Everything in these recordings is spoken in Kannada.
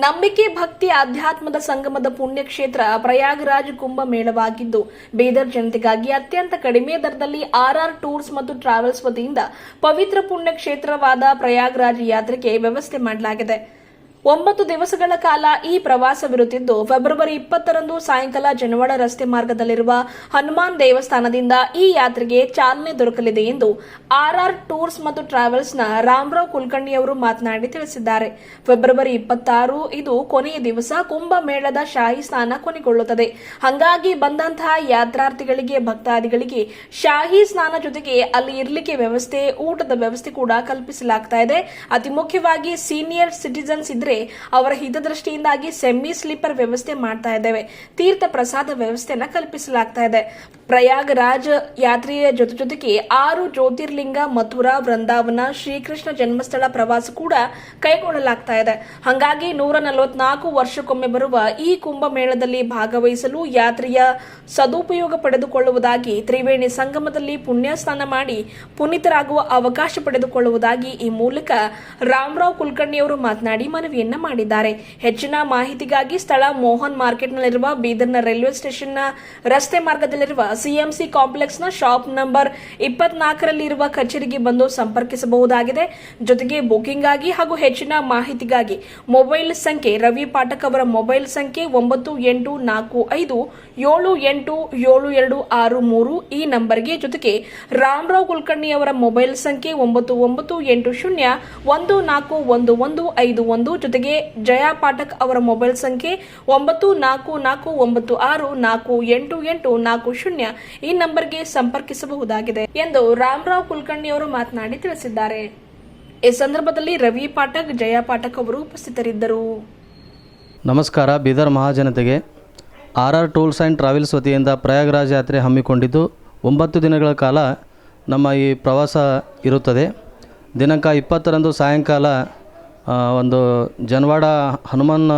ನಂಬಿಕೆ ಭಕ್ತಿ ಆಧ್ಯಾತ್ಮದ ಸಂಗಮದ ಪುಣ್ಯಕ್ಷೇತ್ರ ಪ್ರಯಾಗರಾಜ್ ಕುಂಭ ಮೇಳವಾಗಿದ್ದು ಬೀದರ್ ಜನತೆಗಾಗಿ ಅತ್ಯಂತ ಕಡಿಮೆ ದರದಲ್ಲಿ ಆರ್ಆರ್ ಟೂರ್ಸ್ ಮತ್ತು ಟ್ರಾವೆಲ್ಸ್ ವತಿಯಿಂದ ಪವಿತ್ರ ಪುಣ್ಯಕ್ಷೇತ್ರವಾದ ಪ್ರಯಾಗರಾಜ್ ಯಾತ್ರೆಗೆ ವ್ಯವಸ್ಥೆ ಮಾಡಲಾಗಿದೆ. 9 ದಿವಸಗಳ ಕಾಲ ಈ ಪ್ರವಾಸವಿರುತ್ತಿದ್ದು ಫೆಬ್ರವರಿ 20ರಂದು ಸಾಯಂಕಾಲ ಜನವಾಡ ರಸ್ತೆ ಮಾರ್ಗದಲ್ಲಿರುವ ಹನುಮಾನ್ ದೇವಸ್ಥಾನದಿಂದ ಈ ಯಾತ್ರೆಗೆ ಚಾಲನೆ ದೊರಕಲಿದೆ ಎಂದು ಆರ್ಆರ್ ಟೂರ್ಸ್ ಮತ್ತು ಟ್ರಾವೆಲ್ಸ್ನ ರಾಮರಾವ್ ಕುಲಕರ್ಣಿ ಅವರು ಮಾತನಾಡಿ ತಿಳಿಸಿದ್ದಾರೆ. ಫೆಬ್ರವರಿ 26 ಇದು ಕೊನೆಯ ದಿವಸ ಕುಂಭಮೇಳದ ಶಾಹಿ ಸ್ನಾನ ಕೊನೆಗೊಳ್ಳುತ್ತದೆ. ಹಾಗಾಗಿ ಬಂದಂತಹ ಯಾತ್ರಾರ್ಥಿಗಳಿಗೆ ಭಕ್ತಾದಿಗಳಿಗೆ ಶಾಹಿ ಸ್ನಾನ ಜೊತೆಗೆ ಅಲ್ಲಿ ಇರಲಿಕ್ಕೆ ವ್ಯವಸ್ಥೆ, ಊಟದ ವ್ಯವಸ್ಥೆ ಕೂಡ ಕಲ್ಪಿಸಲಾಗ್ತಾ ಇದೆ. ಅತಿ ಮುಖ್ಯವಾಗಿ ಸೀನಿಯರ್ ಸಿಟಿಜನ್ಸ್ ಇದ್ರೆ ಅವರ ಹಿತದೃಷ್ಟಿಯಿಂದಾಗಿ ಸೆಮಿ ಸ್ಲೀಪರ್ ವ್ಯವಸ್ಥೆ ಮಾಡ್ತಾ ಇದ್ದೇವೆ. ತೀರ್ಥ ಪ್ರಸಾದ ವ್ಯವಸ್ಥೆಯನ್ನ ಕಲ್ಪಿಸಲಾಗ್ತಾ ಇದೆ. ಪ್ರಯಾಗರಾಜ್ ಯಾತ್ರೆಯ ಜೊತೆಗೆ 6 ಜ್ಯೋತಿರ್ಲಿಂಗ, ಮಥುರಾ, ವೃಂದಾವನ, ಶ್ರೀಕೃಷ್ಣ ಜನ್ಮಸ್ಥಳ ಪ್ರವಾಸ ಕೂಡ ಕೈಗೊಳ್ಳಲಾಗ್ತಾ ಇದೆ. ಹಾಗಾಗಿ 144 ವರ್ಷಕ್ಕೊಮ್ಮೆ ಬರುವ ಈ ಕುಂಭಮೇಳದಲ್ಲಿ ಭಾಗವಹಿಸಲು ಯಾತ್ರೆಯ ಸದುಪಯೋಗ ಪಡೆದುಕೊಳ್ಳುವುದಾಗಿ, ತ್ರಿವೇಣಿ ಸಂಗಮದಲ್ಲಿ ಪುಣ್ಯ ಸ್ನಾನ ಮಾಡಿ ಪುನೀತರಾಗುವ ಅವಕಾಶ ಪಡೆದುಕೊಳ್ಳುವುದಾಗಿ ಈ ಮೂಲಕ ರಾಮರಾವ್ ಕುಲಕರ್ಣಿ ಅವರು ಮಾತನಾಡಿ ಮನವಿಯನ್ನ ಮಾಡಿದ್ದಾರೆ. ಹೆಚ್ಚಿನ ಮಾಹಿತಿಗಾಗಿ ಸ್ಥಳ ಮೋಹನ್ ಮಾರ್ಕೆಟ್ನಲ್ಲಿರುವ ಬೀದರ್ನ ರೈಲ್ವೆ ಸ್ಟೇಷನ್ನ ರಸ್ತೆ ಮಾರ್ಗದಲ್ಲಿರುವ ಸಿಎಂಸಿ ಕಾಂಪ್ಲೆಕ್ಸ್ನ ಶಾಪ್ ನಂಬರ್ 24ರಲ್ಲಿ ಇರುವ ಕಚೇರಿಗೆ ಬಂದು ಸಂಪರ್ಕಿಸಬಹುದಾಗಿದೆ. ಜೊತೆಗೆ ಬುಕಿಂಗ್ ಆಗಿ ಹಾಗೂ ಹೆಚ್ಚಿನ ಮಾಹಿತಿಗಾಗಿ ಮೊಬೈಲ್ ಸಂಖ್ಯೆ ರವಿ ಪಾಠಕ್ ಅವರ ಮೊಬೈಲ್ ಸಂಖ್ಯೆ 9845787263 ಈ ನಂಬರ್ಗೆ, ಜೊತೆಗೆ ರಾಮರಾವ್ ಕುಲಕರ್ಣಿ ಅವರ ಮೊಬೈಲ್ ಸಂಖ್ಯೆ 9980141151, ಜೊತೆಗೆ ಜಯಾ ಪಾಠಕ್ ಅವರ ಮೊಬೈಲ್ ಸಂಖ್ಯೆ 9496488440 ಈ ನಂಬರ್ಗೆ ಸಂಪರ್ಕಿಸಬಹುದಾಗಿದೆ ಎಂದು ರಾಮರಾವ್ ಕುಲಕರ್ಣಿ ಅವರು ಮಾತನಾಡಿ ತಿಳಿಸಿದ್ದಾರೆ. ಈ ಸಂದರ್ಭದಲ್ಲಿ ರವಿ ಪಾಠಕ್, ಜಯಾ ಪಾಠಕ್ ಅವರು ಉಪಸ್ಥಿತರಿದ್ದರು. ನಮಸ್ಕಾರ. ಬೀದರ್ ಮಹಾಜನತೆಗೆ ಆರ್ಆರ್ ಟೂರ್ಸ್ ಆ್ಯಂಡ್ ಟ್ರಾವೆಲ್ಸ್ ವತಿಯಿಂದ ಪ್ರಯಾಗರಾಜ್ ಯಾತ್ರೆ ಹಮ್ಮಿಕೊಂಡಿದ್ದು 9 ದಿನಗಳ ಕಾಲ ನಮ್ಮ ಈ ಪ್ರವಾಸ ಇರುತ್ತದೆ. ದಿನಾಂಕ 20ರಂದು ಸಾಯಂಕಾಲ ಒಂದು ಜನವಾಡ ಹನುಮಾನ್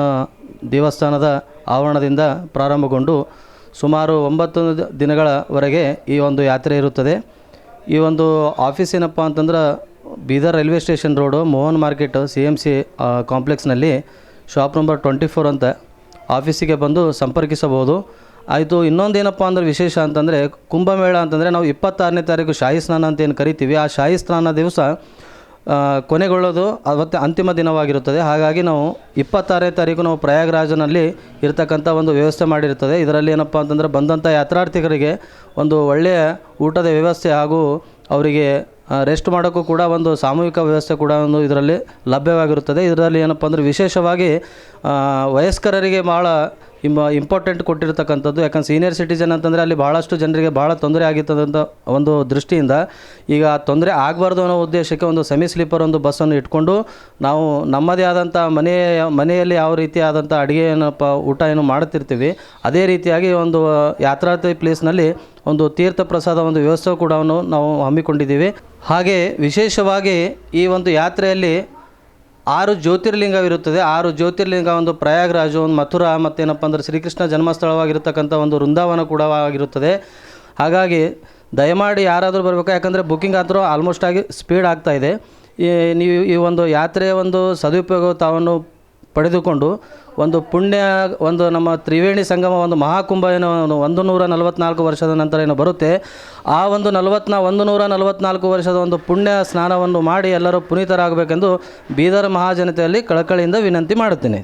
ದೇವಸ್ಥಾನದ ಆವರಣದಿಂದ ಪ್ರಾರಂಭಗೊಂಡು ಸುಮಾರು 9 ದಿನಗಳವರೆಗೆ ಈ ಒಂದು ಯಾತ್ರೆ ಇರುತ್ತದೆ. ಈ ಒಂದು ಆಫೀಸ್ ಏನಪ್ಪ ಅಂತಂದ್ರೆ Bidar railway station road, Mohan market, CMC ಕಾಂಪ್ಲೆಕ್ಸ್ನಲ್ಲಿ ಶಾಪ್ ನಂಬರ್ 24 ಅಂತ ಆಫೀಸಿಗೆ ಬಂದು ಸಂಪರ್ಕಿಸಬಹುದು. ಆಯಿತು. ಇನ್ನೊಂದೇನಪ್ಪ ಅಂದ್ರೆ ವಿಶೇಷ ಅಂತಂದರೆ ಕುಂಭಮೇಳ ಅಂತಂದರೆ ನಾವು 26ನೇ ತಾರೀಕು ಶಾಹಿ ಸ್ನಾನ ಅಂತ ಏನು ಕರಿತೀವಿ, ಆ ಶಾಹಿ ಸ್ನಾನ ದಿವಸ ಕೊನೆಗೊಳ್ಳೋದು ಅವತ್ತು ಅಂತಿಮ ದಿನವಾಗಿರುತ್ತದೆ. ಹಾಗಾಗಿ ನಾವು 26ನೇ ತಾರೀಕು ನಾವು ಪ್ರಯಾಗರಾಜನಲ್ಲಿ ಇರತಕ್ಕಂಥ ಒಂದು ವ್ಯವಸ್ಥೆ ಮಾಡಿರ್ತದೆ. ಇದರಲ್ಲಿ ಏನಪ್ಪ ಅಂತಂದರೆ ಬಂದಂಥ ಯಾತ್ರಾರ್ಥಿಗರಿಗೆ ಒಂದು ಒಳ್ಳೆಯ ಊಟದ ವ್ಯವಸ್ಥೆ ಹಾಗೂ ಅವರಿಗೆ ರೆಸ್ಟ್ ಮಾಡೋಕ್ಕೂ ಕೂಡ ಒಂದು ಸಾಮೂಹಿಕ ವ್ಯವಸ್ಥೆ ಕೂಡ ಒಂದು ಇದರಲ್ಲಿ ಲಭ್ಯವಾಗಿರುತ್ತದೆ. ಇದರಲ್ಲಿ ಏನಪ್ಪ ಅಂದರೆ ವಿಶೇಷವಾಗಿ ವಯಸ್ಕರಿಗೆ ಭಾಳ ಇಂಪಾರ್ಟೆಂಟ್ ಕೊಟ್ಟಿರ್ತಕ್ಕಂಥದ್ದು. ಯಾಕಂದ್ರೆ ಸೀನಿಯರ್ ಸಿಟಿಜನ್ ಅಂತಂದರೆ ಅಲ್ಲಿ ಭಾಳಷ್ಟು ಜನರಿಗೆ ಭಾಳ ತೊಂದರೆ ಆಗಿರ್ತದಂಥ ಒಂದು ದೃಷ್ಟಿಯಿಂದ ಈಗ ತೊಂದರೆ ಆಗಬಾರ್ದು ಅನ್ನೋ ಉದ್ದೇಶಕ್ಕೆ ಒಂದು ಸೆಮಿ ಸ್ಲೀಪರ್ ಒಂದು ಬಸ್ಸನ್ನು ಇಟ್ಕೊಂಡು ನಾವು ನಮ್ಮದೇ ಆದಂಥ ಮನೆಯಲ್ಲಿ ಯಾವ ರೀತಿ ಆದಂಥ ಅಡುಗೆ ಏನಪ್ಪ ಊಟ ಏನು ಮಾಡುತ್ತಿರ್ತೀವಿ, ಅದೇ ರೀತಿಯಾಗಿ ಒಂದು ಯಾತ್ರಾರ್ಥಿ ಪ್ಲೇಸ್ನಲ್ಲಿ ಒಂದು ತೀರ್ಥ ಪ್ರಸಾದ ಒಂದು ವ್ಯವಸ್ಥೆ ಕೂಡ ನಾವು ಹಮ್ಮಿಕೊಂಡಿದ್ದೀವಿ. ಹಾಗೆ ವಿಶೇಷವಾಗಿ ಈ ಒಂದು ಯಾತ್ರೆಯಲ್ಲಿ 6 ಜ್ಯೋತಿರ್ಲಿಂಗವಿರುತ್ತದೆ. 6 ಜ್ಯೋತಿರ್ಲಿಂಗ ಒಂದು ಪ್ರಯಾಗರಾಜ್, ಒಂದು ಮಥುರಾ, ಮತ್ತೇನಪ್ಪ ಅಂದರೆ ಶ್ರೀಕೃಷ್ಣ ಜನ್ಮಸ್ಥಳವಾಗಿರ್ತಕ್ಕಂಥ ಒಂದು ವೃಂದಾವನ ಕೂಡ ಆಗಿರುತ್ತದೆ. ಹಾಗಾಗಿ ದಯಮಾಡಿ ಯಾರಾದರೂ ಬರಬೇಕು. ಯಾಕಂದರೆ ಬುಕ್ಕಿಂಗ್ ಆದರೂ ಆಲ್ಮೋಸ್ಟ್ ಆಗಿ ಸ್ಪೀಡ್ ಆಗ್ತಾಯಿದೆ. ನೀವು ಈ ಒಂದು ಯಾತ್ರೆಯ ಒಂದು ಸದುಪಯೋಗ ತಾವನ್ನು ಪಡೆದುಕೊಂಡು ಒಂದು ಪುಣ್ಯ ಒಂದು ನಮ್ಮ ತ್ರಿವೇಣಿ ಸಂಗಮ ಒಂದು ಮಹಾಕುಂಭ ಏನೋ 144 ವರ್ಷದ ನಂತರ ಏನೋ ಬರುತ್ತೆ, ಆ ಒಂದು 144 ವರ್ಷದ ಒಂದು ಪುಣ್ಯ ಸ್ನಾನವನ್ನು ಮಾಡಿ ಎಲ್ಲರೂ ಪುನೀತರಾಗಬೇಕೆಂದು ಬೀದರ್ ಮಹಾಜನತೆಯಲ್ಲಿ ಕಳಕಳಿಯಿಂದ ವಿನಂತಿ ಮಾಡುತ್ತೇನೆ.